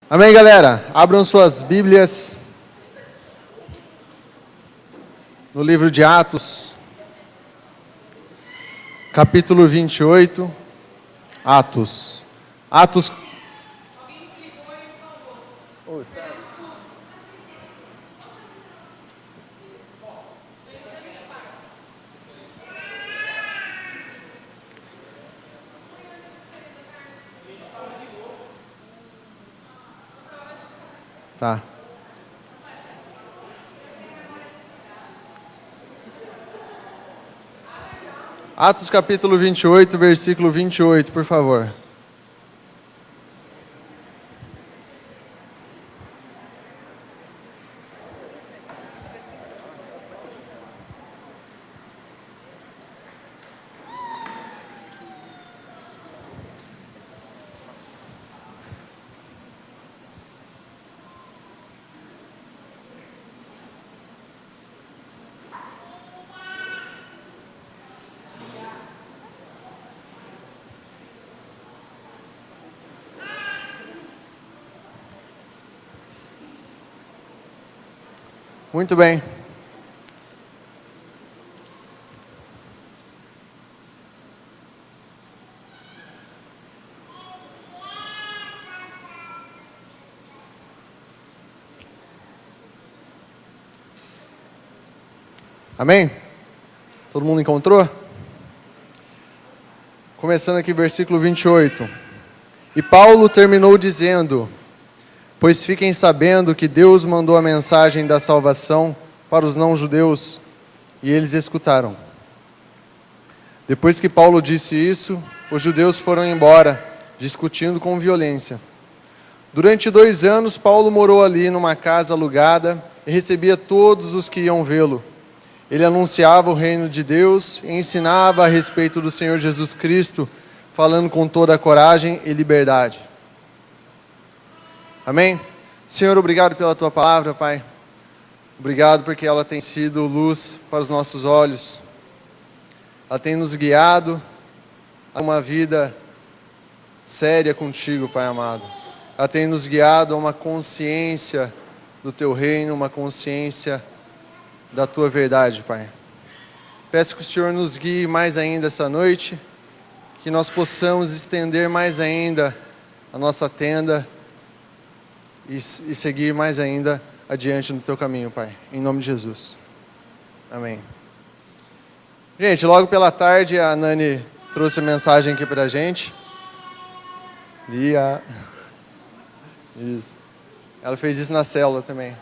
Amém, galera? Abram suas Bíblias no livro de Atos, capítulo 28. Atos. Tá. Atos capítulo 28, versículo 28, por favor. Muito bem. Amém? Todo mundo encontrou? Começando aqui, versículo 28. E Paulo terminou dizendo: pois fiquem sabendo que Deus mandou a mensagem da salvação para os não-judeus, e eles escutaram. Depois que Paulo disse isso, os judeus foram embora, discutindo com violência. Durante 2 anos, Paulo morou ali numa casa alugada e recebia todos os que iam vê-lo. Ele anunciava o reino de Deus e ensinava a respeito do Senhor Jesus Cristo, falando com toda a coragem e liberdade. Amém? Senhor, obrigado pela Tua palavra, Pai. Obrigado porque ela tem sido luz para os nossos olhos. Ela tem nos guiado a uma vida séria contigo, Pai amado. Ela tem nos guiado a uma consciência do Teu reino, uma consciência da Tua verdade, Pai. Peço que o Senhor nos guie mais ainda essa noite, que nós possamos estender mais ainda a nossa tenda e seguir mais ainda adiante no Teu caminho, Pai. Em nome de Jesus. Amém. Gente, logo pela tarde a Nani trouxe a mensagem aqui pra gente. Lia. Isso. Ela fez isso na célula também.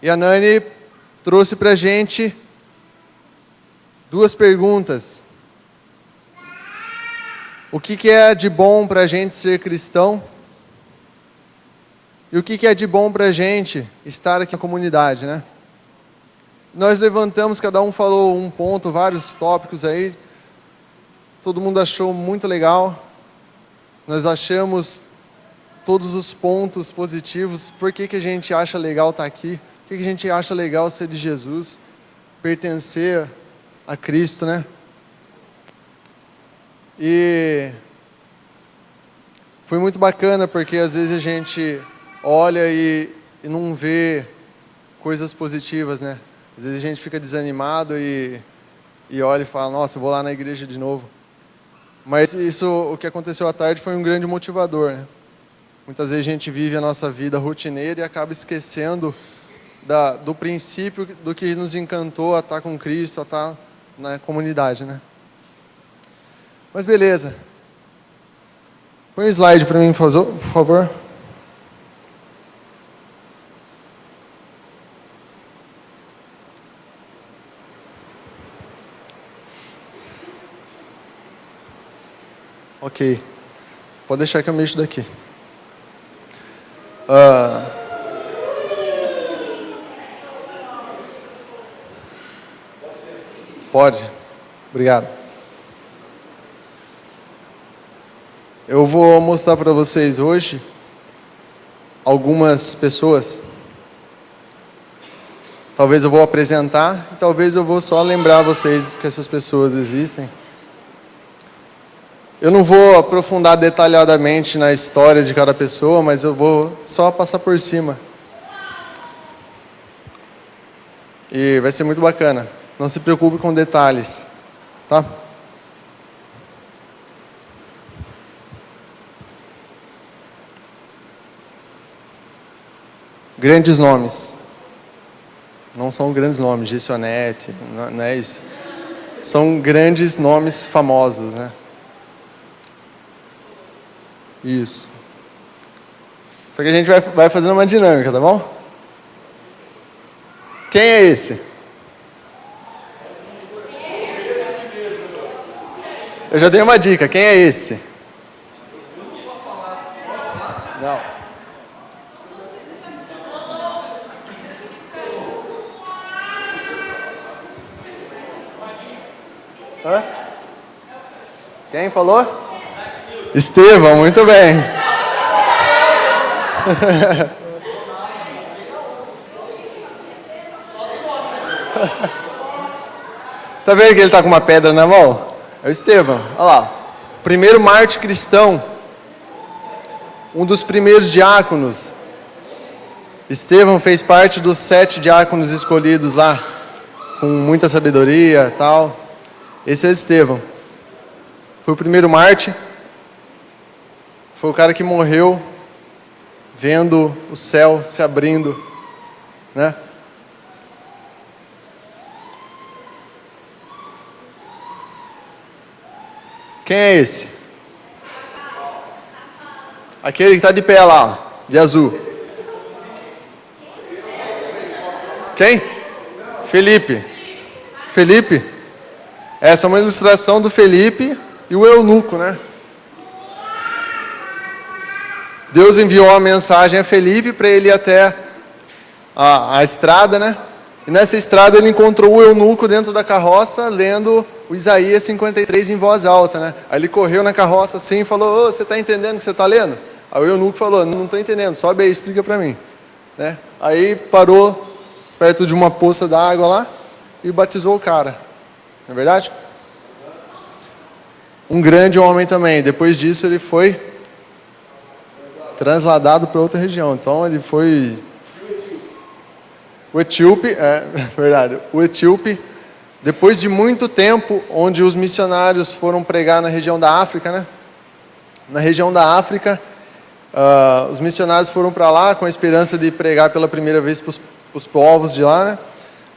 E a Nani trouxe pra gente 2 perguntas. O que é de bom pra gente ser cristão? E o que é de bom para a gente estar aqui na comunidade, né? Nós levantamos, cada um falou um ponto, vários tópicos aí. Todo mundo achou muito legal. Nós achamos todos os pontos positivos. Por que a gente acha legal estar aqui? Por que a gente acha legal ser de Jesus? Pertencer a Cristo, né? E foi muito bacana, porque às vezes a gente olha e não vê coisas positivas, né? Às vezes a gente fica desanimado e olha e fala: nossa, eu vou lá na igreja de novo. Mas isso, o que aconteceu à tarde, foi um grande motivador, né? Muitas vezes a gente vive a nossa vida rotineira e acaba esquecendo do princípio do que nos encantou a estar com Cristo, a estar na comunidade, né? Mas beleza. Põe o slide para mim, por favor. Ok. Pode deixar que eu mexo daqui. Pode. Obrigado. Eu vou mostrar para vocês hoje algumas pessoas. Talvez eu vou apresentar e talvez eu vou só lembrar vocês que essas pessoas existem. Eu não vou aprofundar detalhadamente na história de cada pessoa, mas eu vou só passar por cima. E vai ser muito bacana. Não se preocupe com detalhes, tá? Grandes nomes. Não são grandes nomes, Gestionete, não é isso. São grandes nomes famosos, né? Isso. Só que a gente vai fazendo uma dinâmica, tá bom? Quem é esse? Eu já dei uma dica. Quem é esse? Não. Hã? Quem falou? Estevão, muito bem. Tá vendo que ele está com uma pedra na mão? É o Estevão, olha lá. Primeiro mártir cristão. Um dos primeiros diáconos. Estevão fez parte dos 7 diáconos escolhidos lá. Com muita sabedoria e tal. Esse é o Estevão. Foi o primeiro mártir. Foi o cara que morreu vendo o céu se abrindo, né? Quem é esse? Aquele que está de pé lá, de azul. Quem? Felipe. Felipe? Essa é uma ilustração do Felipe e o eunuco, né? Deus enviou uma mensagem a Felipe para ele ir até a estrada, né? E nessa estrada ele encontrou o eunuco dentro da carroça, lendo o Isaías 53 em voz alta, né? Aí ele correu na carroça assim e falou: você está entendendo o que você está lendo? Aí o eunuco falou: não estou entendendo, sobe aí, explica para mim. Né? Aí parou perto de uma poça d'água lá e batizou o cara. Não é verdade? Um grande homem também. Depois disso ele foi transladado para outra região. Então ele foi... O etíope, verdade, o etíope, depois de muito tempo, onde os missionários foram pregar na região da África, né? Na região da África, os missionários foram para lá com a esperança de pregar pela primeira vez para os povos de lá, né?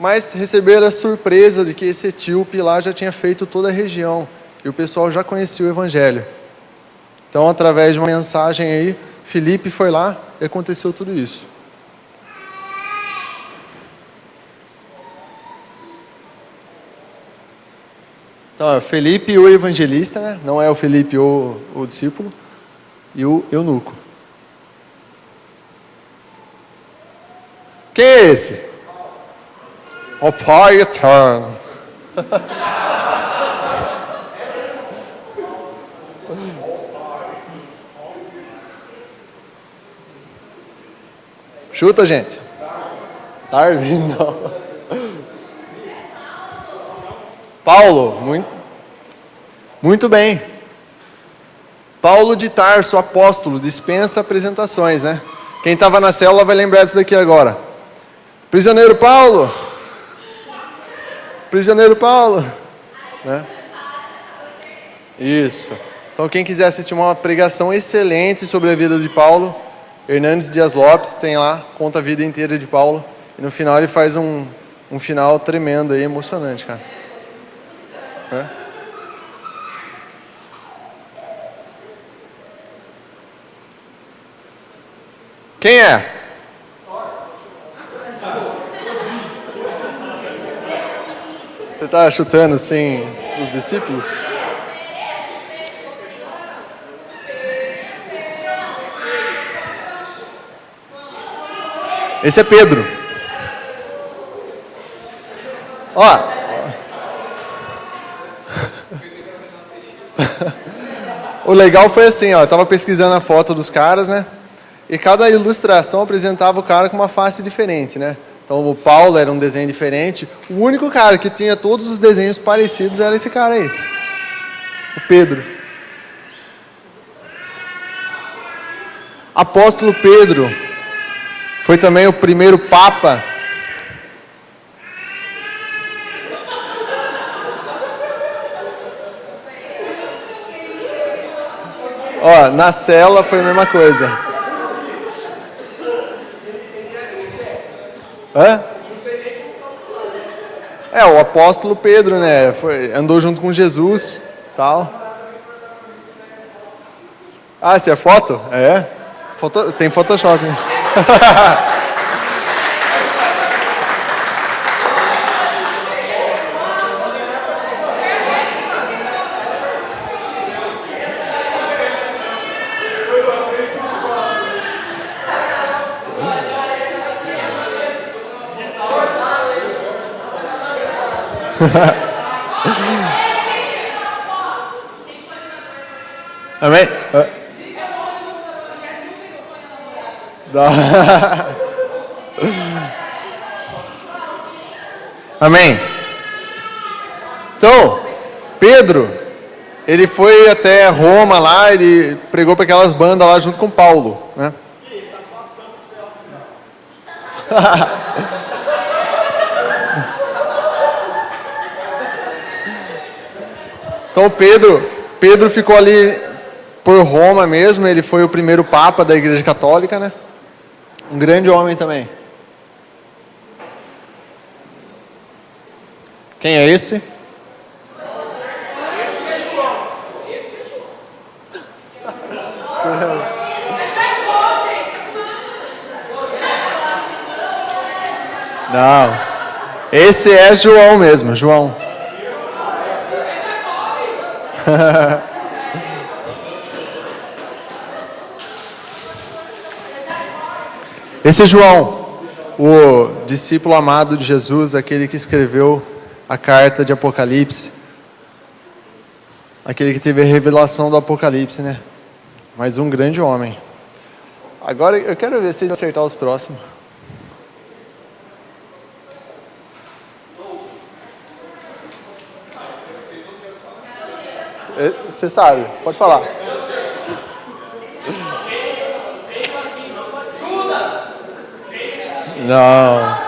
Mas receberam a surpresa de que esse etíope lá já tinha feito toda a região e o pessoal já conhecia o Evangelho. Então, através de uma mensagem aí, Felipe foi lá e aconteceu tudo isso. Então, é Felipe o evangelista, né? Não é o Felipe o discípulo, e o eunuco. Quem é esse? O Pai Eterno. Chuta, gente. Darwin, não. Paulo, muito bem. Paulo de Tarso, apóstolo, dispensa apresentações, né? Quem estava na célula vai lembrar disso daqui agora. Prisioneiro Paulo. Prisioneiro Paulo. Né? Isso. Então, quem quiser assistir uma pregação excelente sobre a vida de Paulo, Hernandes Dias Lopes tem lá, conta a vida inteira de Paulo. E no final ele faz um final tremendo aí, emocionante, cara. É? Quem é? Você está chutando assim os discípulos? Esse é Pedro. Ó. O legal foi assim, ó, eu estava pesquisando a foto dos caras, né? E cada ilustração apresentava o cara com uma face diferente, né? Então o Paulo era um desenho diferente. O único cara que tinha todos os desenhos parecidos era esse cara aí. O Pedro. Apóstolo Pedro foi também o primeiro Papa. Ó, na cela foi a mesma coisa. Hã? O apóstolo Pedro, né? Andou junto com Jesus, tal. Ah, essa é foto? Tem Photoshop, né? Amém? Amém? Então, Pedro, ele foi até Roma lá, ele pregou para aquelas bandas lá junto com Paulo, né? Então Pedro ficou ali por Roma mesmo, ele foi o primeiro Papa da Igreja Católica, né? Um grande homem também. Quem é esse? Esse é João. Não. Esse é João mesmo, João. Esse é João, o discípulo amado de Jesus, aquele que escreveu a carta de Apocalipse, aquele que teve a revelação do Apocalipse, né? Mas um grande homem. Agora eu quero ver se ele acertar os próximos. Você sabe, pode falar. Não.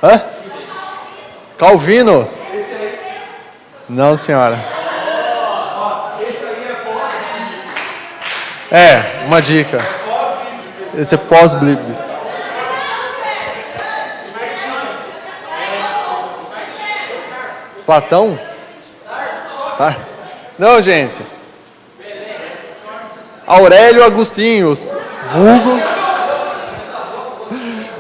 Hã? Calvino? Não, senhora. Uma dica. Esse é pós-bíblico. Platão? Ah. Não, gente. Aurélio Agostinho,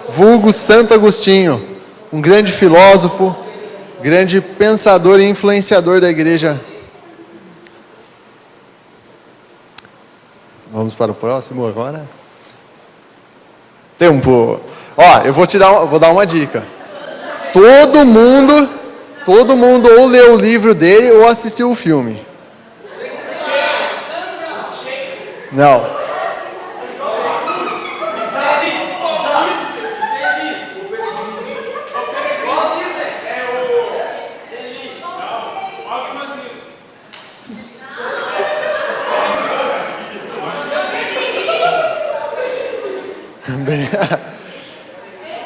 vulgo Santo Agostinho, um grande filósofo, grande pensador e influenciador da igreja. Vamos para o próximo agora. Tempo. Ó, eu vou dar uma dica. Todo mundo ou leu o livro dele ou assistiu o filme. Não.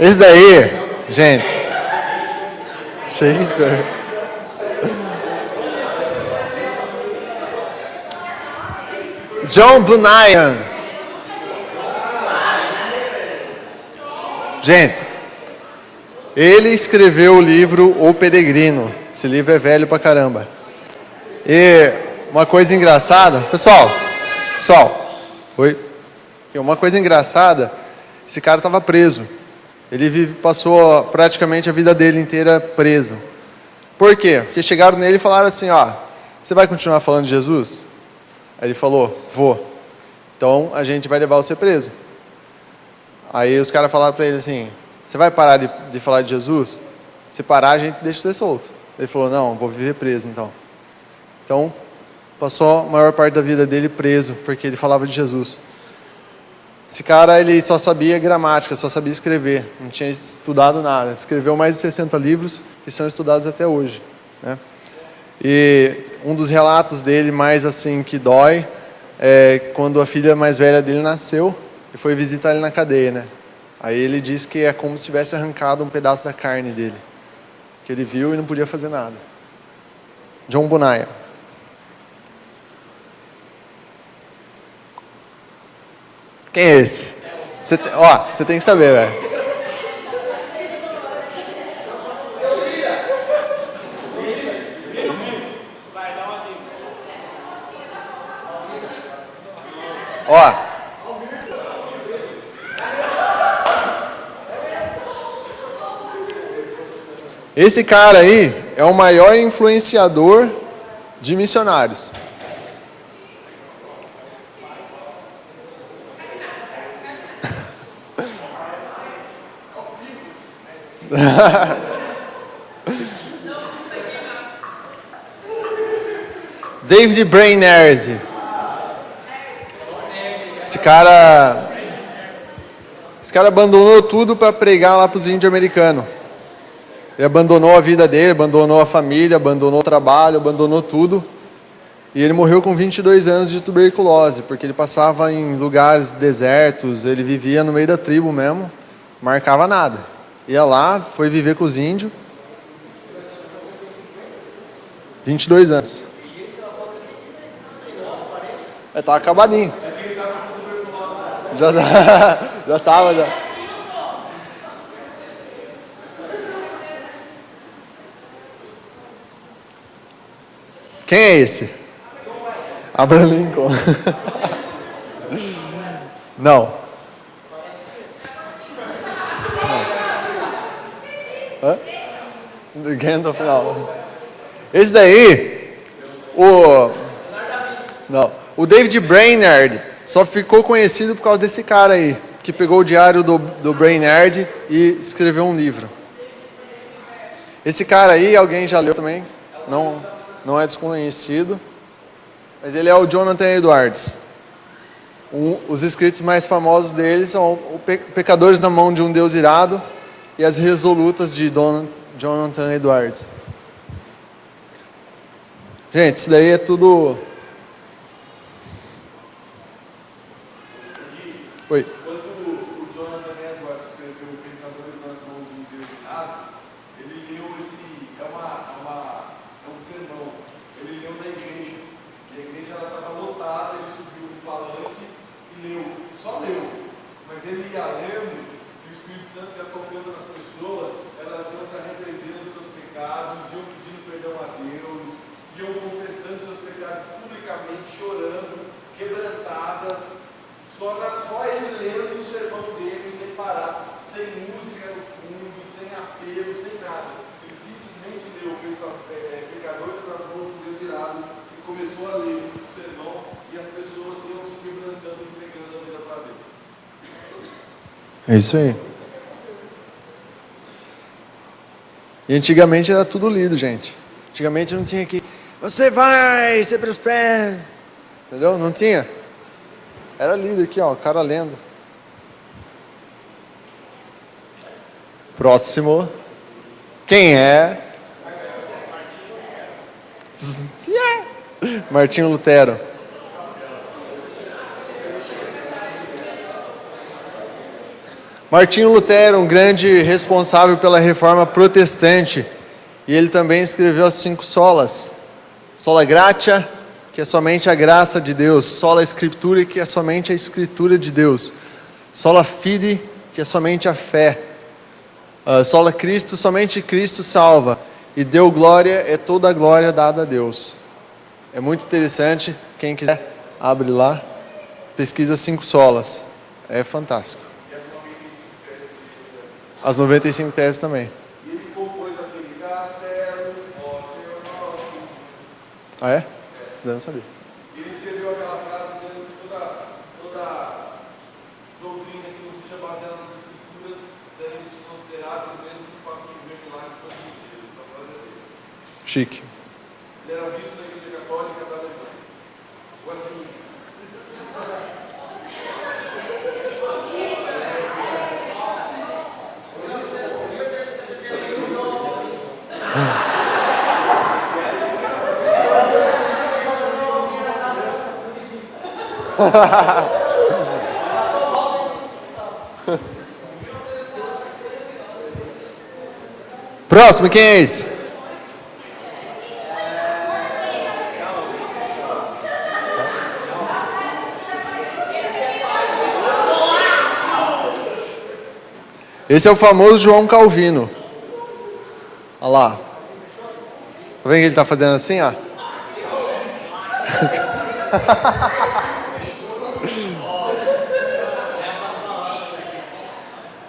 Esse daí, gente, Shakespeare. John Bunyan. Gente, ele escreveu o livro O Peregrino. Esse livro é velho pra caramba. E uma coisa engraçada, pessoal, oi. E uma coisa engraçada, esse cara estava preso. Ele passou praticamente a vida dele inteira preso. Por quê? Porque chegaram nele e falaram assim, ó, você vai continuar falando de Jesus? Aí ele falou, vou. Então a gente vai levar você preso. Aí os caras falaram para ele assim, você vai parar de falar de Jesus? Se parar, a gente deixa você solto. Ele falou, não, vou viver preso então. Então, passou a maior parte da vida dele preso, porque ele falava de Jesus. Esse cara, ele só sabia gramática, só sabia escrever, não tinha estudado nada. Escreveu mais de 60 livros que são estudados até hoje, né? E um dos relatos dele mais assim que dói quando a filha mais velha dele nasceu, e foi visitar ele na cadeia, né? Aí ele disse que é como se tivesse arrancado um pedaço da carne dele, que ele viu e não podia fazer nada. John Bunyan. Quem é esse? Você tem que saber, velho. Esse cara aí é o maior influenciador de missionários. David Brainerd. Esse cara abandonou tudo para pregar lá para os índios americanos. Ele abandonou a vida dele, abandonou a família, abandonou o trabalho, abandonou tudo. E ele morreu com 22 anos de tuberculose, porque ele passava em lugares desertos, ele vivia no meio da tribo mesmo, marcava nada. Ia lá, foi viver com os índios. 22 anos. Tava acabadinho. Já tava. Quem é esse? Abraham Lincoln. Não. Gandalf, não. Esse daí, o David Brainerd só ficou conhecido por causa desse cara aí, que pegou o diário do Brainerd e escreveu um livro. Esse cara aí, alguém já leu também? Não é desconhecido, mas ele é o Jonathan Edwards. Os escritos mais famosos dele são Pecadores na Mão de um Deus Irado e As Resolutas de Jonathan Edwards. Gente, isso daí é tudo... Oi. Quando o Jonathan Edwards escreveu Pensadores nas Mãos de um Deus Irado, ele leu é um sermão. Ele leu na igreja. E a igreja estava lotada, ele subiu no palanque e leu. Só leu. Mas ele ia lendo e o Espírito Santo ia tocando nas pessoas, elas iam se arrependendo dos seus pecados, iam pedindo perdão a Deus, iam confessando seus pecados publicamente, chorando, quebrantadas. Só ele lendo o sermão dele sem parar, sem música no fundo, sem apelo, sem nada. Ele simplesmente leu Pecadores nas Mãos de Deus Irado e começou a ler o sermão e as pessoas iam se quebrantando e entregando a vida para Deus. É isso aí. E antigamente era tudo lido, gente. Antigamente não tinha que... Você vai ser pelos pés. Entendeu? Não tinha. Era lido aqui, ó, o cara lendo. Próximo. Quem é? Martinho Lutero. Martinho Lutero, um grande responsável pela reforma protestante. E ele também escreveu as 5 solas. Sola Gratia, que é somente a graça de Deus. Sola Scriptura, que é somente a escritura de Deus. Sola Fide, que é somente a fé. Sola Cristo, somente Cristo salva. E Deu glória, é toda a glória dada a Deus. É muito interessante. Quem quiser, abre lá. Pesquisa 5 solas. É fantástico. As 95 teses também. E ele compôs aquele castelo, Ah, é? Eu não sabia. ele escreveu aquela frase dizendo que toda doutrina que não seja baseada nas escrituras deve ser considerada, mesmo que faça viver milagres todos os dias. Essa frase é dele. Chique. Ele era bispo da Igreja Católica da Alemanha. Westminster. Próximo, quem é esse? Esse é o famoso João Calvino. Olha lá. Tá vendo que ele está fazendo assim, ó?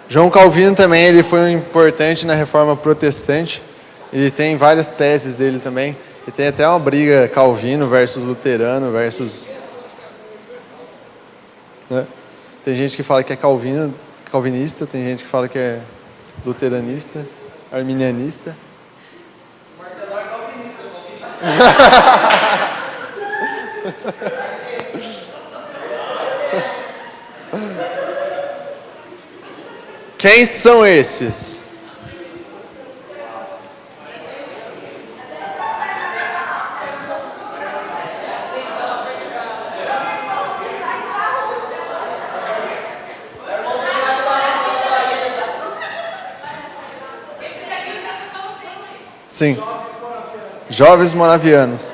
João Calvino também, ele foi importante na Reforma Protestante. Ele tem várias teses dele também. E tem até uma briga Calvino versus Luterano versus... né? Tem gente que fala que é calvinista, tem gente que fala que é luteranista, arminianista. Marcelo é calvinista. Quem são esses? Sim. Jovens moravianos.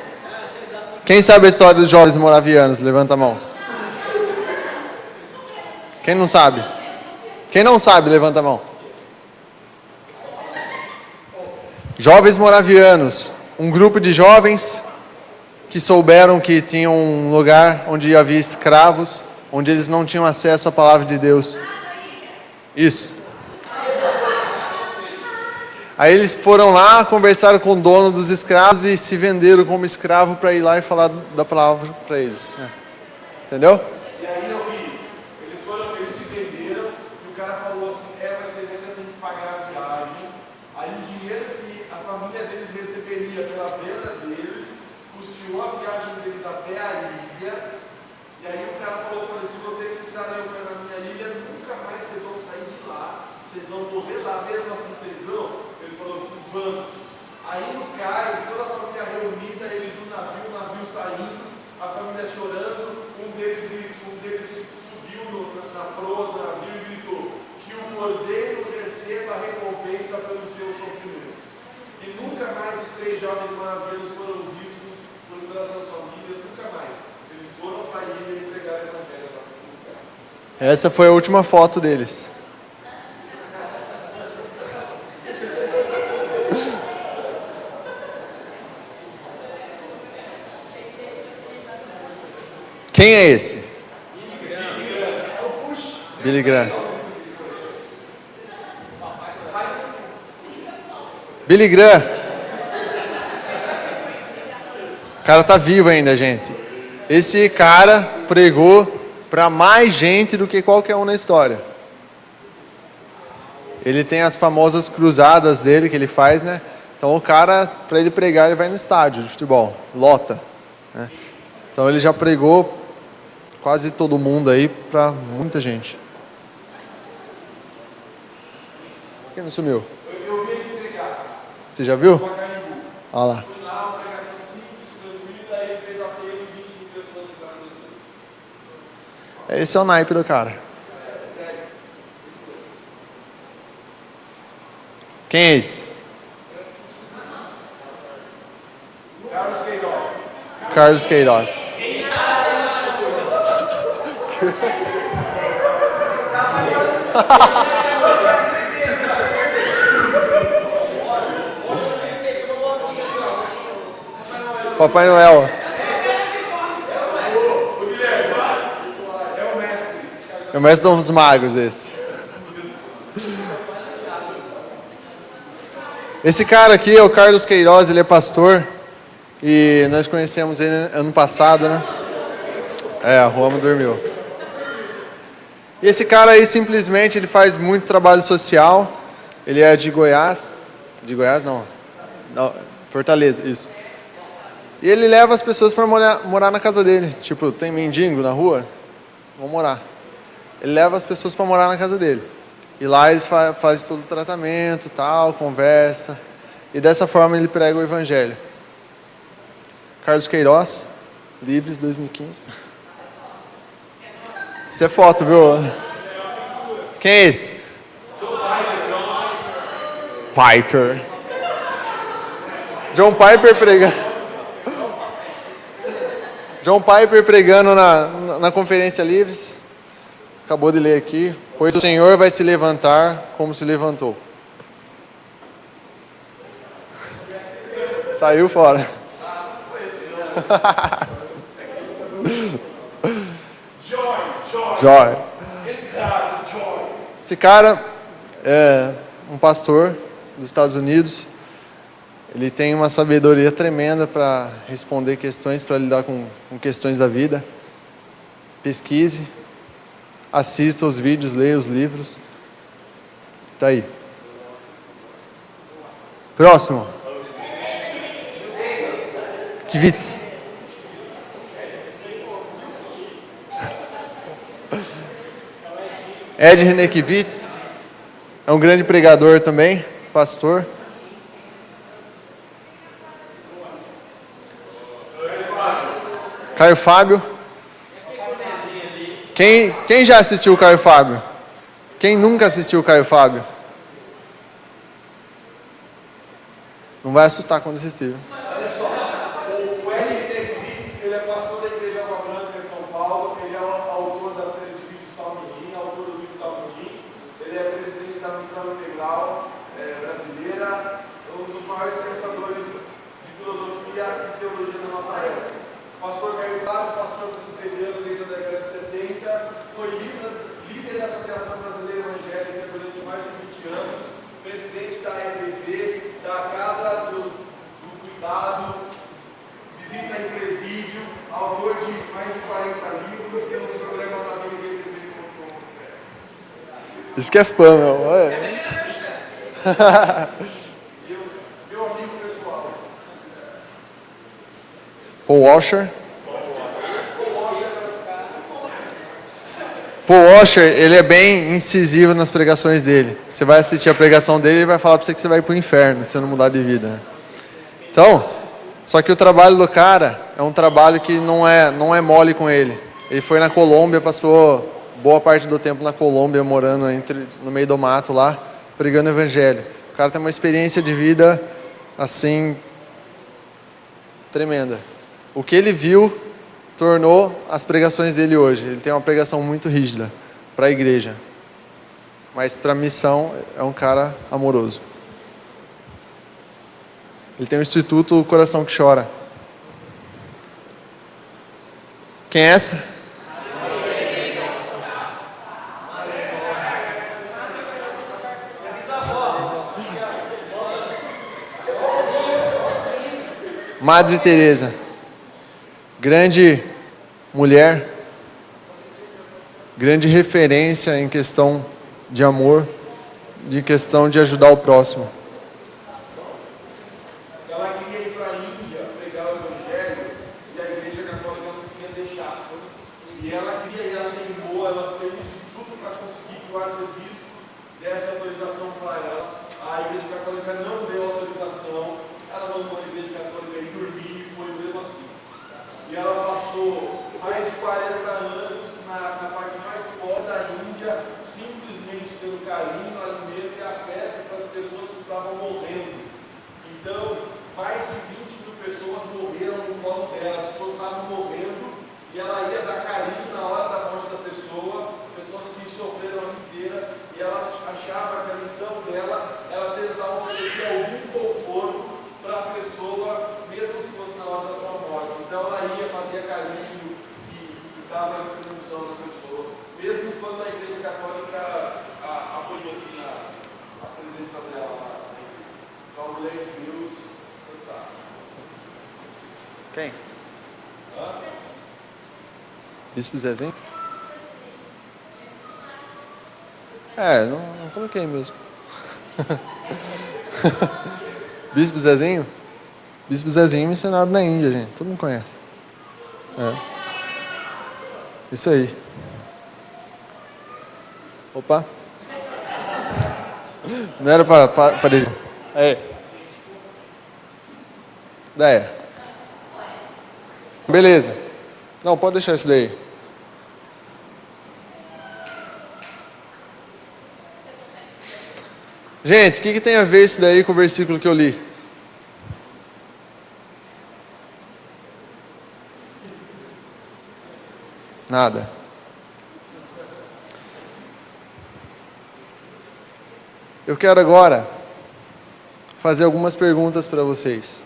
Quem sabe a história dos jovens moravianos? Levanta a mão. Quem não sabe? Quem não sabe, levanta a mão. Jovens moravianos. Um grupo de jovens que souberam que tinham um lugar onde havia escravos, onde eles não tinham acesso à palavra de Deus. Isso. Aí eles foram lá, conversaram com o dono dos escravos e se venderam como escravo para ir lá e falar da palavra para eles. Entendeu? E aí eu vi, eles se venderam e o cara falou assim, mas vocês ainda têm que pagar a viagem. Aí o dinheiro que a família deles receberia pela venda deles, custeou a viagem deles até a ilha. E aí o cara falou para eles, se vocês ficarem na minha ilha, nunca mais vocês vão sair de lá. Vocês vão morrer lá mesmo assim vocês vão. Ele falou, vamos. Aí no cais, toda a família reunida, eles no navio saindo, a família chorando, um deles subiu na proa do navio e gritou, que o cordeiro receba a recompensa pelo seu sofrimento. E nunca mais os 3 jovens maravilhosos foram vistos pelas suas famílias, nunca mais. Eles foram para a ilha e entregaram a evangelho para todo lugar. Essa foi a última foto deles. Quem é esse? Billy Graham. Billy Graham. O cara tá vivo ainda, gente. Esse cara pregou para mais gente do que qualquer um na história. Ele tem as famosas cruzadas dele que ele faz, né? Então o cara, para ele pregar, ele vai no estádio de futebol, lota, né? Então ele já pregou quase todo mundo aí para muita gente. Por que não sumiu? Eu vi ele pregar. Você já viu? No Pacaembu. Olha lá. Fui lá, uma pregação simples, tranquila, ele fez apelo e 20 mil pessoas entraram no YouTube. Esse é o naipe do cara. Quem é esse? Carlos Queiroz. Carlos Queiroz. Papai Noel. É o mestre dos magos esse. Esse cara aqui é o Carlos Queiroz, ele é pastor. E nós conhecemos ele ano passado, né? A Roma dormiu. E esse cara aí simplesmente ele faz muito trabalho social. Ele é de Goiás. De Goiás não. Fortaleza, isso. E ele leva as pessoas para morar na casa dele. Tipo, tem mendigo na rua? Vamos morar. Ele leva as pessoas para morar na casa dele. E lá eles fazem todo o tratamento, tal, conversa. E dessa forma ele prega o evangelho. Carlos Queiroz, Livres 2015. Isso é foto, viu? Quem é esse? Piper. John Piper pregando. John Piper pregando na Conferência Livres. Acabou de ler aqui. Pois o Senhor vai se levantar como se levantou. Saiu fora. Joy. Esse cara é um pastor dos Estados Unidos. Ele tem uma sabedoria tremenda para responder questões, para lidar com questões da vida. Pesquise, assista os vídeos, leia os livros. Está aí. Próximo. Kivitz. Ed René Kivitz é um grande pregador também, pastor. Caio Fábio. Quem já assistiu o Caio Fábio? Quem nunca assistiu o Caio Fábio? Não vai assustar quando assistir. O RT Blitz, ele é pastor da Igreja Água Branca de São Paulo, ele é o autor da série de vídeos Talmudim, autor do livro Talmudim, ele é presidente da Missão Integral brasileira, um dos maiores pensadores de filosofia e teologia da nossa época. Pastor Caio Fábio, pastor presbiteriano desde a década de 70, foi líder da Associação Brasileira Evangélica durante mais de 20 anos, presidente da EBV, da Casa do Cuidado, visita em presídio, autor de mais de 40 livros, tem um programa na BNTV. Isso que é fã, meu. Meu amigo pessoal. Paul Washer. Paul Washer, ele é bem incisivo nas pregações dele. Você vai assistir a pregação dele e ele vai falar para você que você vai para o inferno se você não mudar de vida. Né? Então, só que o trabalho do cara é um trabalho que não é mole com ele. Ele foi na Colômbia, passou boa parte do tempo na Colômbia, morando no meio do mato lá, pregando o evangelho. O cara tem uma experiência de vida, assim, tremenda. O que ele viu tornou as pregações dele hoje. Ele tem uma pregação muito rígida para a igreja. Mas para a missão é um cara amoroso. Ele tem o Instituto Coração que Chora. Quem é essa? Madre Teresa. Grande mulher, grande referência em questão de amor, de questão de ajudar o próximo. Ela queria ir para a Índia pregar o Evangelho e a Igreja Católica não queria deixar. E ela queria ir, ela teimou, ela fez de tudo para conseguir que o arcebispo desse autorização para ela. A Igreja Católica não deu autorização, ela mandou a Igreja Católica ir dormir e foi mesmo assim. E ela passou mais de 40 anos na parte mais pobre da Índia, simplesmente dando carinho, alimento e afeto para as pessoas que estavam morrendo. Então, mais de 20 mil pessoas morreram no colo dela, as pessoas estavam morrendo e ela ia dar carinho na hora da morte da pessoa, pessoas que sofreram a vida inteira, e ela achava que a missão dela era tentar oferecer algum conforto para a pessoa, mesmo que fosse na hora da sua morte. Então ela ia, fazia carinho e dava a distribuição da pessoa, mesmo quando a Igreja Católica apoiou assim, a presença dela lá. Então, a mulher de Deus, fantástico. Quem? Bispo Zezinho? Não coloquei mesmo. Bispo Zezinho? Bispo Zezinho missionário na Índia, gente. Todo mundo conhece. Isso aí. Opa. Não era para aparecer. Aí. Daí. Beleza. Não, pode deixar isso daí. Gente, o que tem a ver isso daí com o versículo que eu li? Nada. Eu quero agora fazer algumas perguntas para vocês.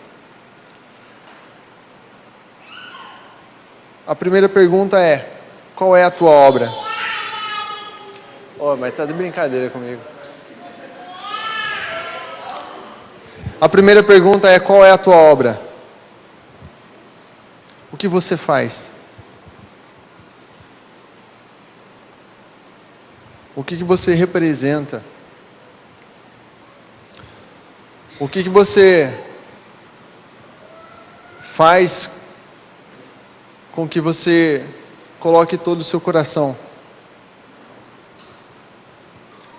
A primeira pergunta é: qual é a tua obra? Oh, mas tá de brincadeira comigo. A primeira pergunta é: qual é a tua obra? O que você faz? O que você representa? O que você faz com que você coloque todo o seu coração?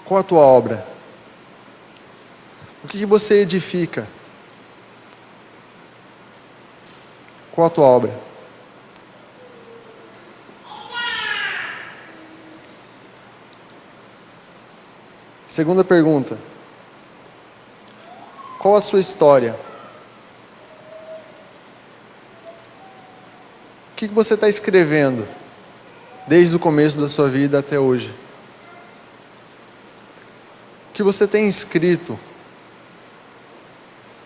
Qual a tua obra? O que você edifica? Qual a tua obra? Segunda pergunta: qual a sua história? O que você está escrevendo desde o começo da sua vida até hoje? O que você tem escrito?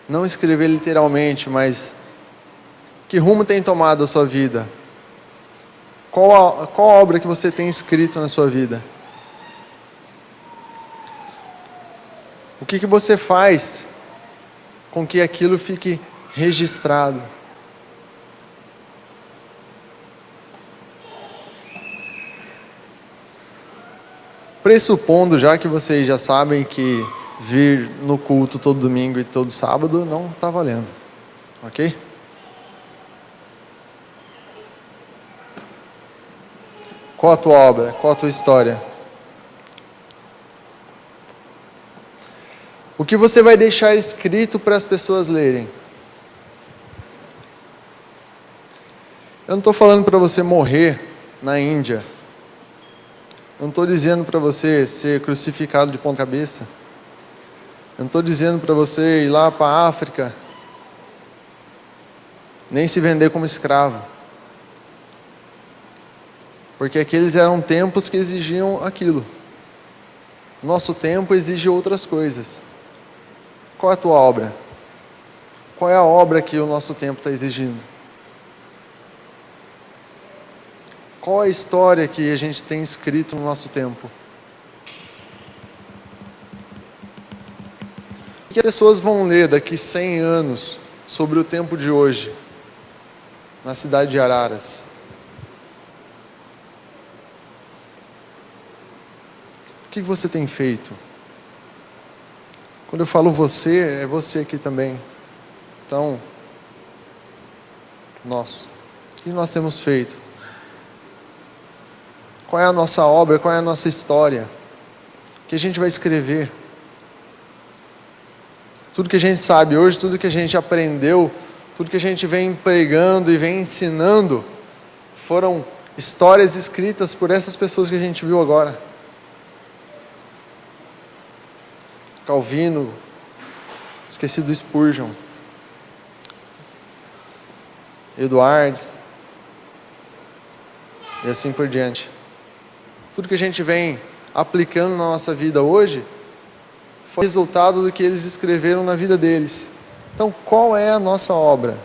Não escrever literalmente, mas que rumo tem tomado a sua vida? Qual a obra que você tem escrito na sua vida? O que você faz com que aquilo fique registrado? Pressupondo já que vocês já sabem que vir no culto todo domingo e todo sábado não está valendo, ok? Qual a tua obra? Qual a tua história? O que você vai deixar escrito para as pessoas lerem? Eu não estou falando para você morrer na Índia. Eu não estou dizendo para você ser crucificado de ponta cabeça. Eu não estou dizendo para você ir lá para a África, nem se vender como escravo. Porque aqueles eram tempos que exigiam aquilo. Nosso tempo exige outras coisas. Qual é a tua obra? Qual é a obra que o nosso tempo está exigindo? Qual a história que a gente tem escrito no nosso tempo? O que as pessoas vão ler daqui 100 anos sobre o tempo de hoje, na cidade de Araras? O que você tem feito? Quando eu falo você, é você aqui também. Então, nós. O que nós temos feito? Qual é a nossa obra? Qual é a nossa história? O que a gente vai escrever? Tudo que a gente sabe hoje, tudo que a gente aprendeu, tudo que a gente vem pregando e vem ensinando, foram histórias escritas por essas pessoas que a gente viu agora. Calvino, esqueci do Spurgeon, Edwards, e assim por diante. Tudo que a gente vem aplicando na nossa vida hoje foi resultado do que eles escreveram na vida deles. Então, qual é a nossa obra?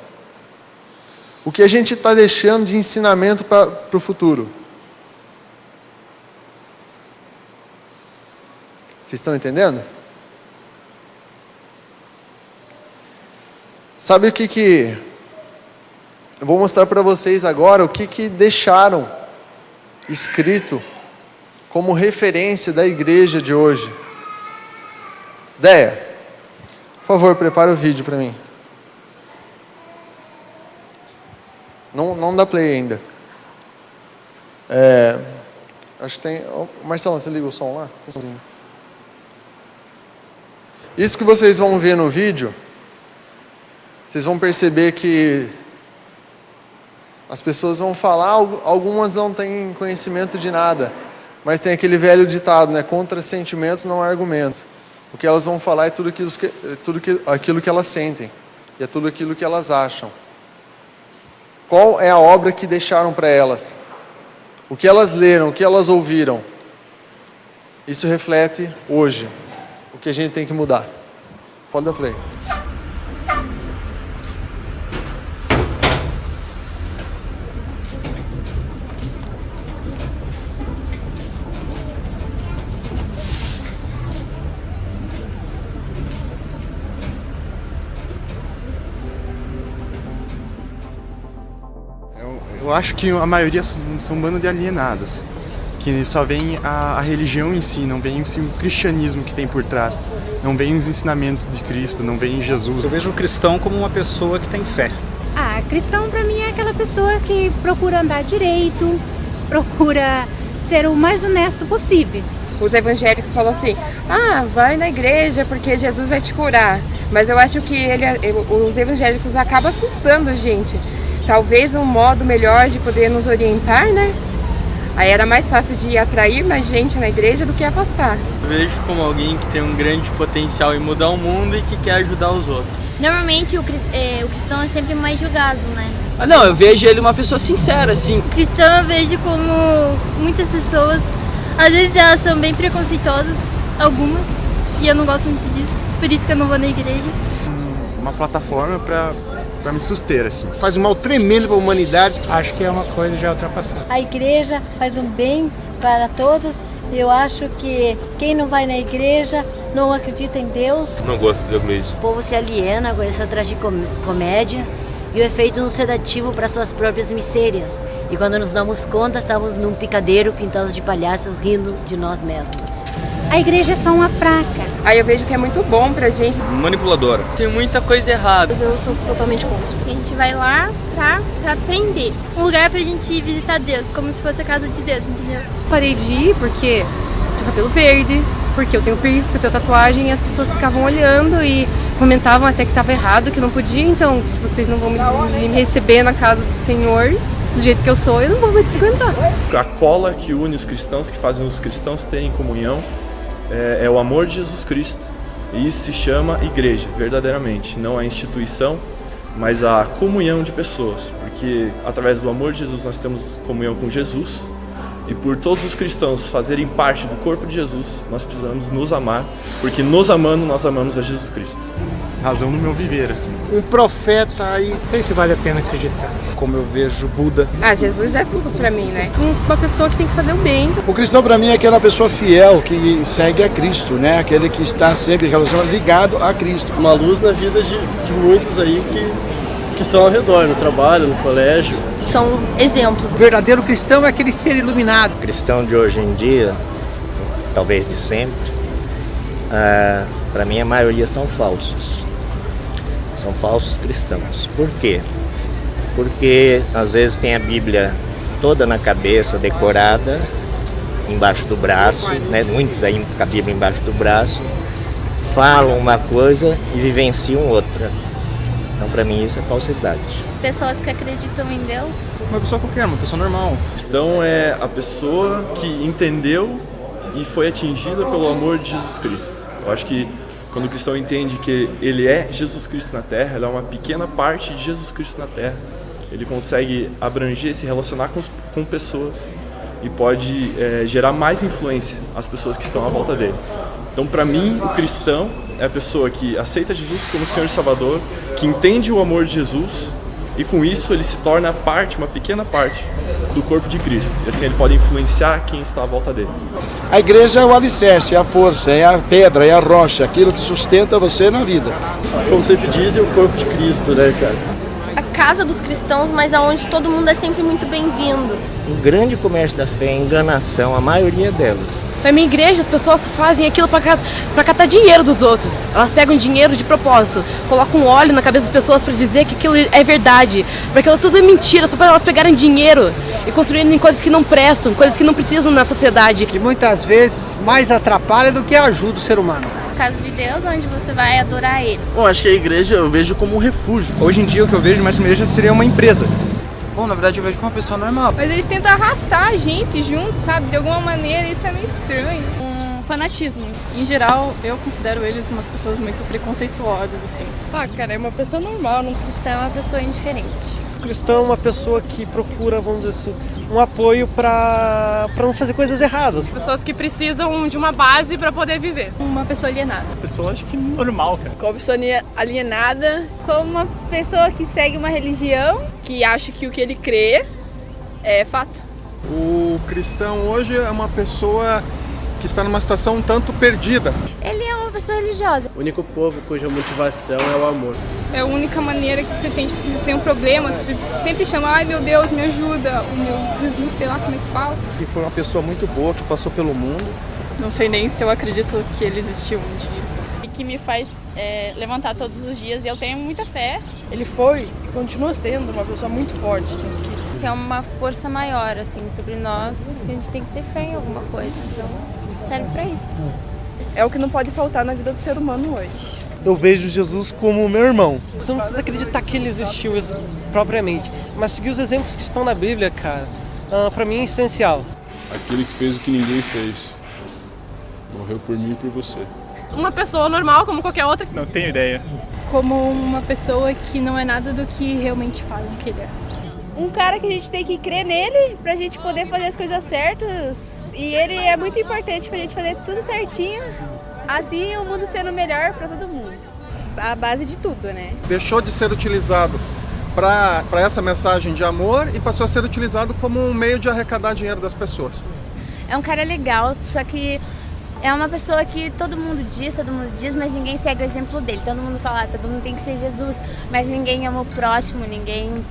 O que a gente está deixando de ensinamento para o futuro? Vocês estão entendendo? Sabe o que eu vou mostrar para vocês agora, o que deixaram escrito como referência da igreja de hoje. Deia, por favor, prepara o vídeo para mim. Não dá play ainda. Acho que tem... Marcelo, você liga o som lá? Isso que vocês vão ver no vídeo, vocês vão perceber que as pessoas vão falar, algumas não têm conhecimento de nada, mas tem aquele velho ditado, né? Contra sentimentos não há argumento. o que elas vão falar é aquilo que elas sentem, e é tudo aquilo que elas acham. Qual é a obra que deixaram para elas? O que elas leram, o que elas ouviram? Isso reflete hoje o que a gente tem que mudar. Pode dar play. Eu acho que a maioria são um bando de alienados, que só veem a religião em si, não veem o cristianismo que tem por trás, não veem os ensinamentos de Cristo, não veem Jesus. Eu vejo o cristão como uma pessoa que tem fé. Cristão para mim é aquela pessoa que procura andar direito, procura ser o mais honesto possível. Os evangélicos falam assim, vai na igreja porque Jesus vai te curar. Mas eu acho que os evangélicos acabam assustando a gente. Talvez um modo melhor de poder nos orientar, né? Aí era mais fácil de atrair mais gente na igreja do que afastar. Eu vejo como alguém que tem um grande potencial em mudar o mundo e que quer ajudar os outros. Normalmente o cristão é sempre mais julgado, né? Não, eu vejo ele uma pessoa sincera, assim. O cristão eu vejo como muitas pessoas, às vezes elas são bem preconceituosas, algumas, e eu não gosto muito disso, por isso que eu não vou na igreja. Uma plataforma para me suster, assim. Faz um mal tremendo para a humanidade. Acho que é uma coisa já ultrapassada. A igreja faz um bem para todos. Eu acho que quem não vai na igreja não acredita em Deus. Não gosta da igreja. O povo se aliena com essa tragicomédia e o efeito um sedativo para suas próprias misérias. E quando nos damos conta, estamos num picadeiro pintados de palhaço rindo de nós mesmos. A igreja é só uma placa. Aí eu vejo que é muito bom pra gente. Manipuladora. Tem muita coisa errada. Eu sou totalmente contra. A gente vai lá pra aprender. Um lugar pra gente visitar Deus, como se fosse a casa de Deus, entendeu? Parei de ir porque tinha cabelo verde, porque eu tenho piercing, porque eu tenho tatuagem, e as pessoas ficavam olhando e comentavam até que estava errado, que não podia. Então, se vocês não vão me receber na casa do Senhor, do jeito que eu sou, eu não vou mais frequentar. A cola que une os cristãos, que fazem os cristãos terem comunhão, é o amor de Jesus Cristo. E isso se chama igreja, verdadeiramente. Não a instituição, mas a comunhão de pessoas. Porque através do amor de Jesus nós temos comunhão com Jesus. E por todos os cristãos fazerem parte do corpo de Jesus, nós precisamos nos amar. Porque nos amando, nós amamos a Jesus Cristo. Razão do meu viver, assim. Um profeta aí. Não sei se vale a pena acreditar. Como eu vejo Buda. Jesus é tudo pra mim, né? Uma pessoa que tem que fazer o bem. O cristão para mim é aquela pessoa fiel que segue a Cristo, né? Aquele que está sempre ligado a Cristo. Uma luz na vida de muitos aí que estão ao redor, no trabalho, no colégio. São exemplos. O verdadeiro cristão é aquele ser iluminado. O cristão de hoje em dia, talvez de sempre, para mim a maioria são falsos. São falsos cristãos. Por quê? Porque às vezes tem a Bíblia toda na cabeça, decorada, embaixo do braço, né? Muitos aí com a Bíblia embaixo do braço, falam uma coisa e vivenciam outra. Então para mim isso é falsidade. Pessoas que acreditam em Deus. Uma pessoa qualquer, uma pessoa normal. O cristão é a pessoa que entendeu e foi atingida pelo amor de Jesus Cristo. Eu acho que quando o cristão entende que ele é Jesus Cristo na Terra, ele é uma pequena parte de Jesus Cristo na Terra. Ele consegue abranger, se relacionar com pessoas e pode gerar mais influência às pessoas que estão à volta dele. Então, para mim, o cristão é a pessoa que aceita Jesus como Senhor e Salvador, que entende o amor de Jesus e com isso ele se torna uma pequena parte do corpo de Cristo. E assim ele pode influenciar quem está à volta dele. A igreja é o alicerce, é a força, é a pedra, é a rocha, aquilo que sustenta você na vida. Como sempre dizem, o corpo de Cristo, né, cara? A casa dos cristãos, mas aonde todo mundo é sempre muito bem-vindo. Um grande comércio da fé é enganação, a maioria delas. Na minha igreja, as pessoas fazem aquilo pra catar dinheiro dos outros. Elas pegam dinheiro de propósito, colocam óleo na cabeça das pessoas pra dizer que aquilo é verdade, porque aquilo tudo é mentira, só para elas pegarem dinheiro e construírem coisas que não prestam, coisas que não precisam na sociedade. Que muitas vezes mais atrapalha do que ajuda o ser humano. Casa de Deus, onde você vai adorar Ele. Bom, acho que a igreja eu vejo como um refúgio. Hoje em dia o que eu vejo mais que uma igreja seria uma empresa. Bom, na verdade eu vejo como uma pessoa normal. Mas eles tentam arrastar a gente junto, sabe? De alguma maneira, isso é meio estranho. Um fanatismo. Em geral, eu considero eles umas pessoas muito preconceituosas, assim. Ah, cara, é uma pessoa normal. Um cristão é uma pessoa indiferente. O cristão é uma pessoa que procura, vamos dizer assim, um apoio para não fazer coisas erradas. Pessoas que precisam de uma base para poder viver. Uma pessoa alienada. Pessoa, acho que normal, cara. Como pessoa alienada. Como uma pessoa que segue uma religião, que acha que o que ele crê é fato. O cristão hoje é uma pessoa que está numa situação um tanto perdida. Ele é uma pessoa religiosa. O único povo cuja motivação é o amor. É a única maneira que você tem, tipo, se você tem um problema, você sempre chama, ai meu Deus, me ajuda, o meu Jesus, sei lá como é que fala. E foi uma pessoa muito boa que passou pelo mundo. Não sei nem se eu acredito que ele existiu um dia. E que me faz levantar todos os dias e eu tenho muita fé. Ele foi e continua sendo uma pessoa muito forte, assim, Que é uma força maior, assim, sobre nós, que a gente tem que ter fé em alguma coisa, então serve pra isso. É o que não pode faltar na vida do ser humano hoje. Eu vejo Jesus como meu irmão. Você não precisa acreditar que ele existiu propriamente, mas seguir os exemplos que estão na Bíblia, cara, pra mim é essencial. Aquele que fez o que ninguém fez. Morreu por mim e por você. Uma pessoa normal, como qualquer outra. Não tenho ideia. como uma pessoa que não é nada do que realmente falam que ele é. Um cara que a gente tem que crer nele pra gente poder fazer as coisas certas. E ele é muito importante pra gente fazer tudo certinho. Assim o mundo sendo melhor pra todo mundo. A base de tudo, né? Deixou de ser utilizado para essa mensagem de amor e passou a ser utilizado como um meio de arrecadar dinheiro das pessoas. É um cara legal, só que é uma pessoa que todo mundo diz, mas ninguém segue o exemplo dele. Todo mundo fala, todo mundo tem que ser Jesus, mas ninguém ama o próximo, ninguém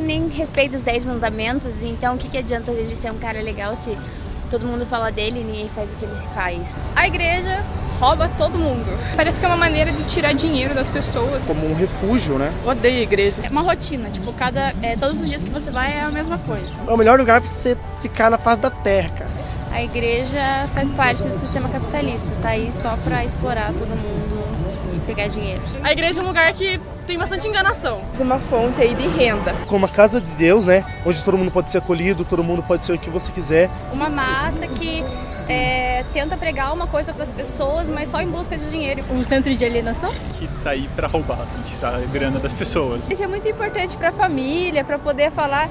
nem respeita os 10 mandamentos. Então o que adianta ele ser um cara legal se todo mundo fala dele e ninguém faz o que ele faz? A igreja rouba todo mundo. Parece que é uma maneira de tirar dinheiro das pessoas. Como um refúgio, né? Odeio igrejas. É uma rotina, tipo, todos os dias que você vai é a mesma coisa. É o melhor lugar pra você ficar na face da terra, cara. A igreja faz parte do sistema capitalista, tá aí só pra explorar todo mundo e pegar dinheiro. A igreja é um lugar que tem bastante enganação. É uma fonte aí de renda. Como a casa de Deus, né? Onde todo mundo pode ser acolhido, todo mundo pode ser o que você quiser. Uma massa que tenta pregar uma coisa para as pessoas, mas só em busca de dinheiro. Um centro de alienação? Que tá aí pra roubar, assim, tirar a grana das pessoas. Isso é muito importante para a família, para poder falar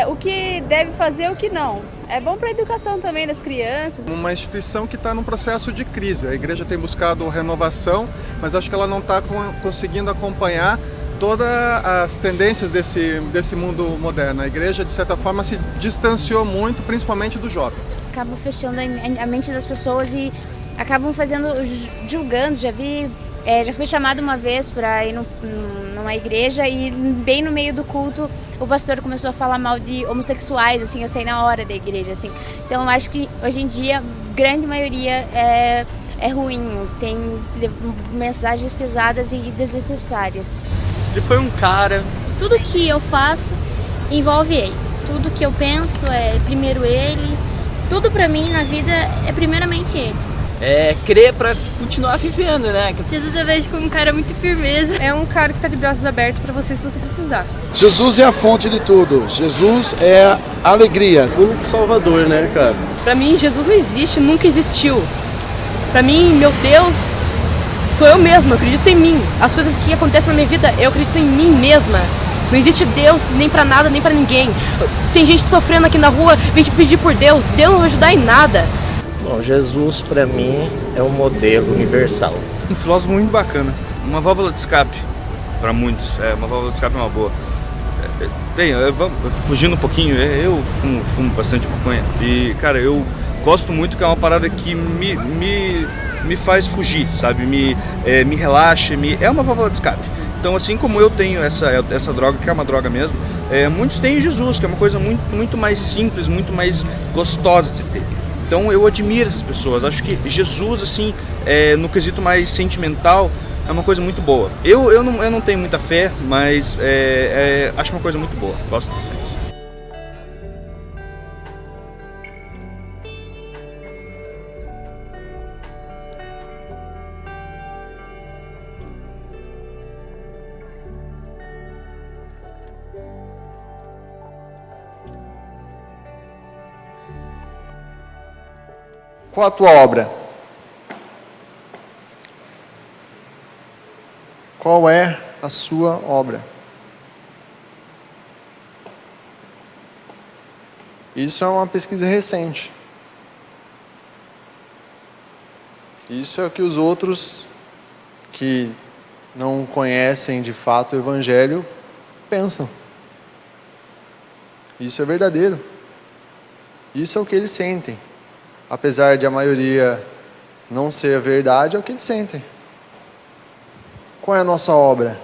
o que deve fazer e o que não. É bom para a educação também das crianças. Uma instituição que está num processo de crise. A igreja tem buscado renovação, mas acho que ela não está conseguindo acompanhar todas as tendências desse mundo moderno. A igreja, de certa forma, se distanciou muito, principalmente do jovem. Acabam fechando a mente das pessoas e acabam julgando. Já fui chamada uma vez para ir numa igreja e bem no meio do culto o pastor começou a falar mal de homossexuais, assim, eu saí na hora da igreja, assim. Então eu acho que hoje em dia a grande maioria é ruim, tem mensagens pesadas e desnecessárias. Ele foi um cara... Tudo que eu faço envolve ele, tudo que eu penso é primeiro ele, tudo pra mim na vida é primeiramente ele. Crer pra continuar vivendo, né? Jesus eu vejo como um cara muito firmeza. É um cara que tá de braços abertos pra você se você precisar. Jesus é a fonte de tudo. Jesus é a alegria. O único salvador, né, cara? Pra mim, Jesus não existe, nunca existiu. Pra mim, meu Deus, sou eu mesma, eu acredito em mim. As coisas que acontecem na minha vida, eu acredito em mim mesma. Não existe Deus nem pra nada, nem pra ninguém. Tem gente sofrendo aqui na rua, vem te pedir por Deus. Deus não vai ajudar em nada. Bom, Jesus para mim é um modelo universal. Um filósofo muito bacana. Uma válvula de escape para muitos. Uma válvula de escape é uma boa. Bem, fugindo um pouquinho, eu fumo bastante maconha e, cara, eu gosto muito que é uma parada que me faz fugir, sabe? Me relaxa, é uma válvula de escape. Então, assim como eu tenho essa droga, que é uma droga mesmo, muitos têm Jesus, que é uma coisa muito mais simples, muito mais gostosa de ter. Então eu admiro essas pessoas, acho que Jesus, assim, no quesito mais sentimental, é uma coisa muito boa. Eu não tenho muita fé, mas acho uma coisa muito boa, gosto bastante. Qual a tua obra? Qual é a sua obra? Isso é uma pesquisa recente. Isso é o que os outros que não conhecem de fato o Evangelho pensam. Isso é verdadeiro. Isso é o que eles sentem. Apesar de a maioria não ser a verdade, é o que eles sentem. Qual é a nossa obra?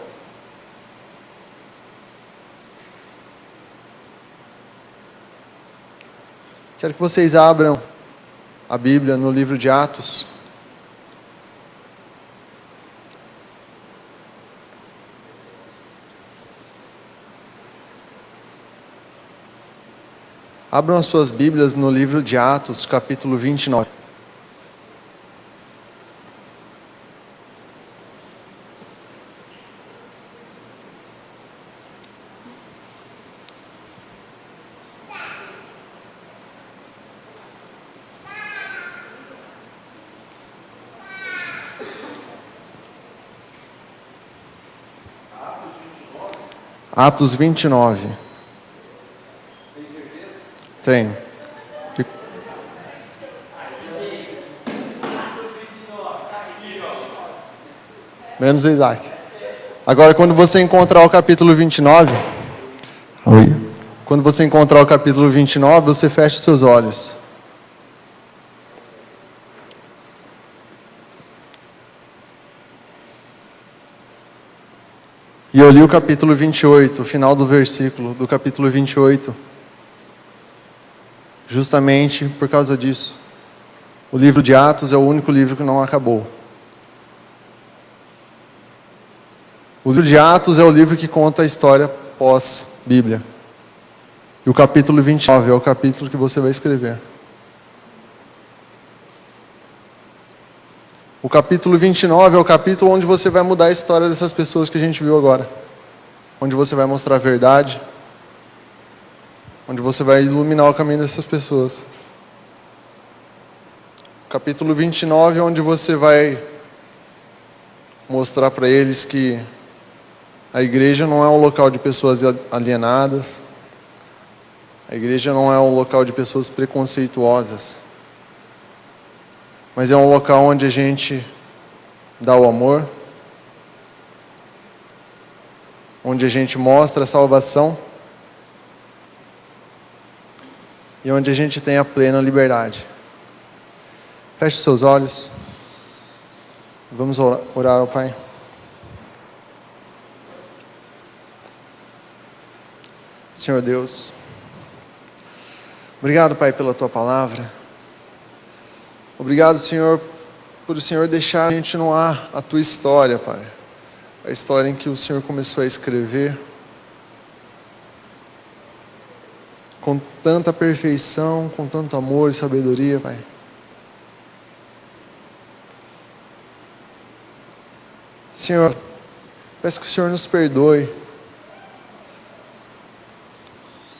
Quero que vocês abram a Bíblia no livro de Atos. Abram as suas Bíblias no livro de Atos, capítulo 29. Atos 29. Tenho. Menos Isaac. Agora, quando você encontrar o capítulo 29, quando você encontrar o capítulo 29, você fecha os seus olhos. E eu li o capítulo 28, o final do versículo do capítulo 28, justamente por causa disso. O livro de Atos é o único livro que não acabou. O livro de Atos é o livro que conta a história pós-Bíblia. E o capítulo 29 é o capítulo que você vai escrever. O capítulo 29 é o capítulo onde você vai mudar a história dessas pessoas que a gente viu agora. Onde você vai mostrar a verdade. Onde você vai iluminar o caminho dessas pessoas. O capítulo 29 é onde você vai mostrar para eles que a igreja não é um local de pessoas alienadas. A igreja não é um local de pessoas preconceituosas. Mas é um local onde a gente dá o amor, onde a gente mostra a salvação e onde a gente tem a plena liberdade. Feche seus olhos. Vamos orar ao Pai. Senhor Deus, obrigado, Pai, pela Tua palavra. Obrigado, Senhor, por o Senhor deixar a gente no ar a Tua história, Pai. A história em que o Senhor começou a escrever com tanta perfeição, com tanto amor e sabedoria, Pai. Senhor, peço que o Senhor nos perdoe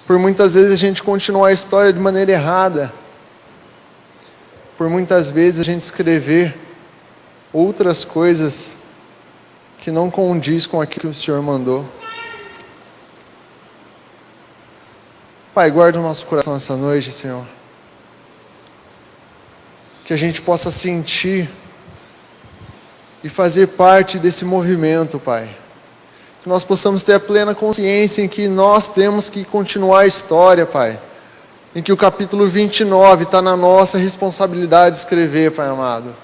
por muitas vezes a gente continuar a história de maneira errada. Por muitas vezes a gente escrever outras coisas que não condiz com aquilo que o Senhor mandou. Pai, guarda o nosso coração essa noite, Senhor. Que a gente possa sentir e fazer parte desse movimento, Pai. Que nós possamos ter a plena consciência em que nós temos que continuar a história, Pai. Em que o capítulo 29 está na nossa responsabilidade de escrever, Pai amado.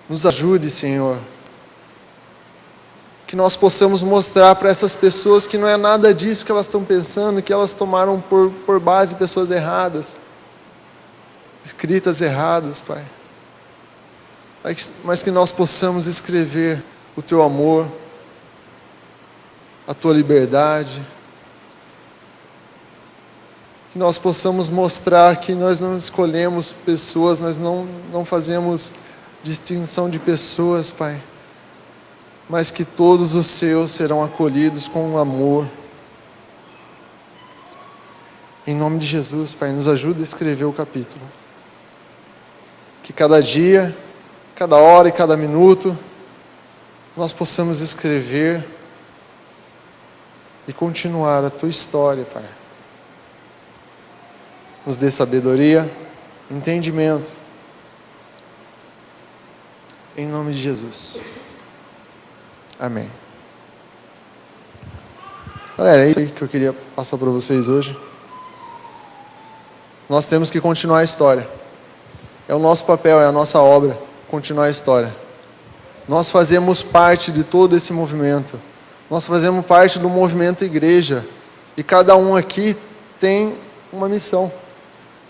Nos ajude, Senhor. Que nós possamos mostrar para essas pessoas que não é nada disso que elas estão pensando, que elas tomaram por base pessoas erradas, escritas erradas, Pai. Mas que nós possamos escrever o Teu amor, a Tua liberdade. Que nós possamos mostrar que nós não escolhemos pessoas, nós não fazemos distinção de pessoas, Pai. Mas que todos os Seus serão acolhidos com amor. Em nome de Jesus, Pai, nos ajuda a escrever o capítulo. Que cada dia, cada hora e cada minuto, nós possamos escrever e continuar a Tua história, Pai. Nos dê sabedoria, entendimento. Em nome de Jesus. Amém. Galera, é isso que eu queria passar para vocês hoje. Nós temos que continuar a história. É o nosso papel, é a nossa obra, continuar a história. Nós fazemos parte de todo esse movimento. Nós fazemos parte do movimento igreja. E cada um aqui tem uma missão.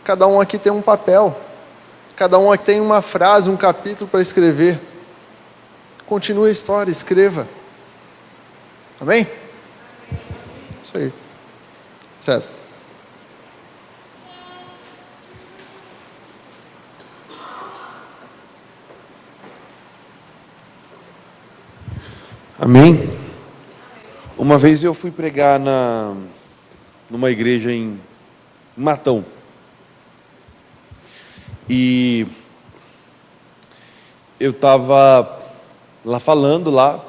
Cada um aqui tem um papel. Cada um aqui tem uma frase, um capítulo para escrever. Continue a história, escreva. Amém? Isso aí. César. Amém? Uma vez eu fui pregar numa igreja em Matão. E eu estava lá falando lá,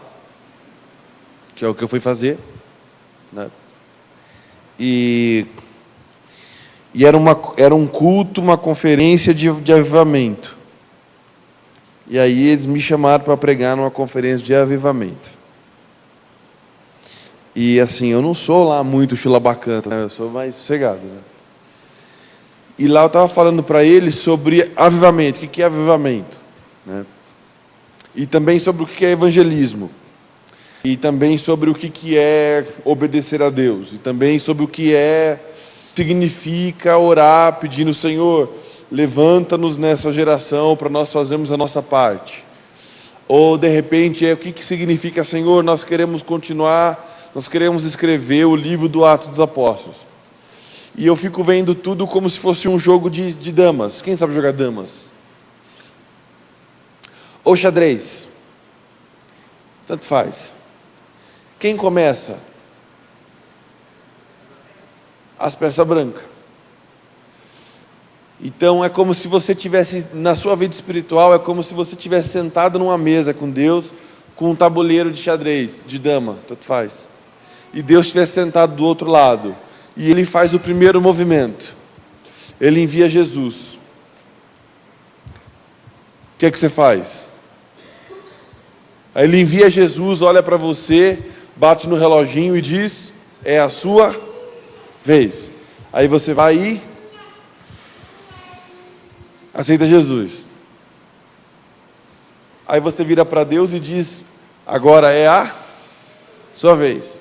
que é o que eu fui fazer, né? E era um culto, uma conferência de avivamento. E aí eles me chamaram para pregar numa conferência de avivamento. E assim, eu não sou lá muito chulabacanta, né? Eu sou mais sossegado, né? E lá eu estava falando para eles sobre avivamento, o que é avivamento, né? E também sobre o que é evangelismo. E também sobre o que é obedecer a Deus. E também sobre o que significa orar pedindo, Senhor, levanta-nos nessa geração para nós fazermos a nossa parte. Ou de repente o que significa, Senhor, nós queremos continuar, nós queremos escrever o livro do Atos dos Apóstolos. E eu fico vendo tudo como se fosse um jogo de damas. Quem sabe jogar damas? Ou xadrez. Tanto faz. Quem começa? As peças brancas. Então é como se você tivesse, na sua vida espiritual, é como se você tivesse sentado numa mesa com Deus, com um tabuleiro de xadrez, de dama, tanto faz. E Deus estivesse sentado do outro lado. E Ele faz o primeiro movimento. Ele envia Jesus. O que é que você faz? Aí Ele envia Jesus, olha para você, bate no reloginho e diz, é a sua vez. Aí você vai e aceita Jesus. Aí você vira para Deus e diz, agora é a sua vez.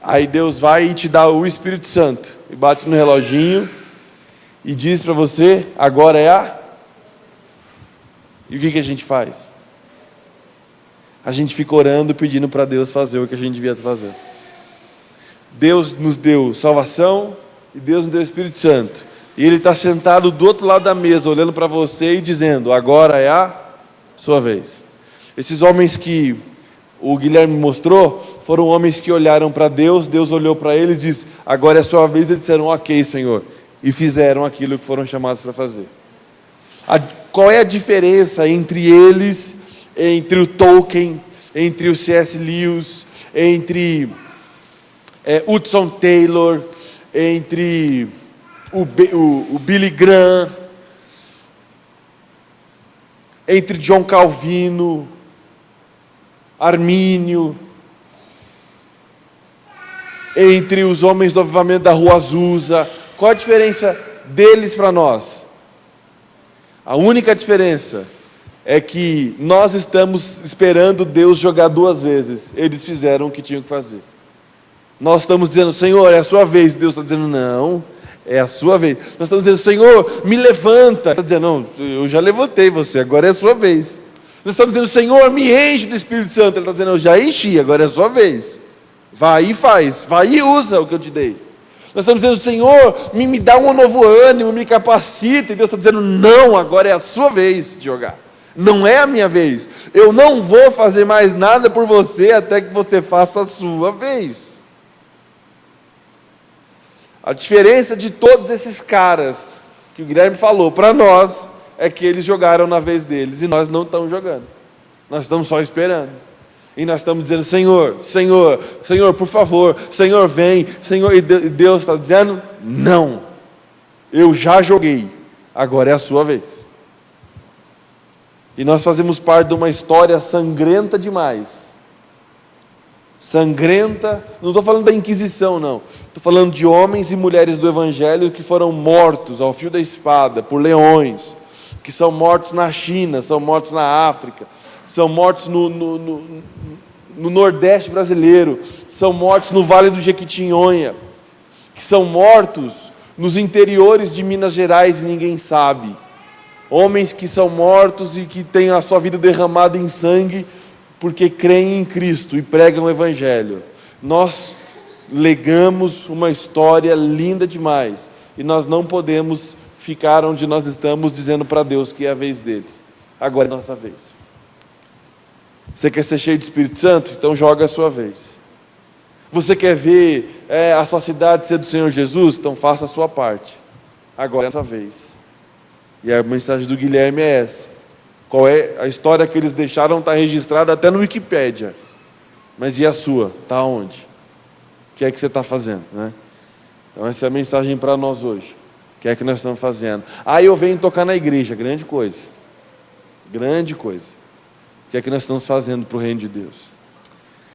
Aí Deus vai e te dá o Espírito Santo, e bate no reloginho, e diz para você, agora é a... E o que a gente faz? A gente fica orando, pedindo para Deus fazer o que a gente devia fazer. Deus nos deu salvação, e Deus nos deu o Espírito Santo. E Ele está sentado do outro lado da mesa, olhando para você e dizendo, agora é a sua vez. Esses homens que o Guilherme mostrou, foram homens que olharam para Deus, Deus olhou para eles e disse, agora é a sua vez, eles disseram, ok, Senhor, e fizeram aquilo que foram chamados para fazer. Qual é a diferença entre eles, entre o Tolkien, entre o C.S. Lewis, entre Hudson Taylor, entre o Billy Graham, entre John Calvino, Armínio, entre os homens do avivamento da Rua Azusa? Qual a diferença deles para nós? A única diferença é que nós estamos esperando Deus jogar duas vezes. Eles fizeram o que tinham que fazer. Nós estamos dizendo, Senhor, é a sua vez. Deus está dizendo, não, é a sua vez. Nós estamos dizendo, Senhor, me levanta. Ele está dizendo, não, eu já levantei você, agora é a sua vez. Nós estamos dizendo, Senhor, me enche do Espírito Santo. Ele está dizendo, eu já enchi, agora é a sua vez. Vai e faz, vai e usa o que eu te dei. Nós estamos dizendo, Senhor, me dá um novo ânimo, me capacita. E Deus está dizendo, não, agora é a sua vez de jogar. Não é a minha vez. Eu não vou fazer mais nada por você até que você faça a sua vez. A diferença de todos esses caras que o Guilherme falou para nós é que eles jogaram na vez deles e nós não estamos jogando. Nós estamos só esperando. E nós estamos dizendo: Senhor, Senhor, Senhor, por favor, Senhor, vem, Senhor. E Deus está dizendo: não, eu já joguei, agora é a sua vez. E nós fazemos parte de uma história sangrenta demais. Sangrenta, não estou falando da Inquisição, não. Estou falando de homens e mulheres do Evangelho que foram mortos ao fio da espada por leões, que são mortos na China, são mortos na África, são mortos no Nordeste brasileiro, são mortos no Vale do Jequitinhonha, que são mortos nos interiores de Minas Gerais e ninguém sabe. Homens que são mortos e que têm a sua vida derramada em sangue porque creem em Cristo e pregam o Evangelho. Nós legamos uma história linda demais e nós não podemos ficar onde nós estamos dizendo para Deus que é a vez dele. Agora é a nossa vez. Você quer ser cheio de Espírito Santo? Então joga a sua vez. Você quer ver a sua cidade ser do Senhor Jesus? Então faça a sua parte. Agora é a sua vez. E a mensagem do Guilherme é essa. Qual é a história que eles deixaram? Está registrada até no Wikipédia. Mas e a sua? Está onde? O que é que você está fazendo, né? Então essa é a mensagem para nós hoje. O que é que nós estamos fazendo? Eu venho tocar na igreja. Grande coisa. Grande coisa. O que é que nós estamos fazendo para o reino de Deus?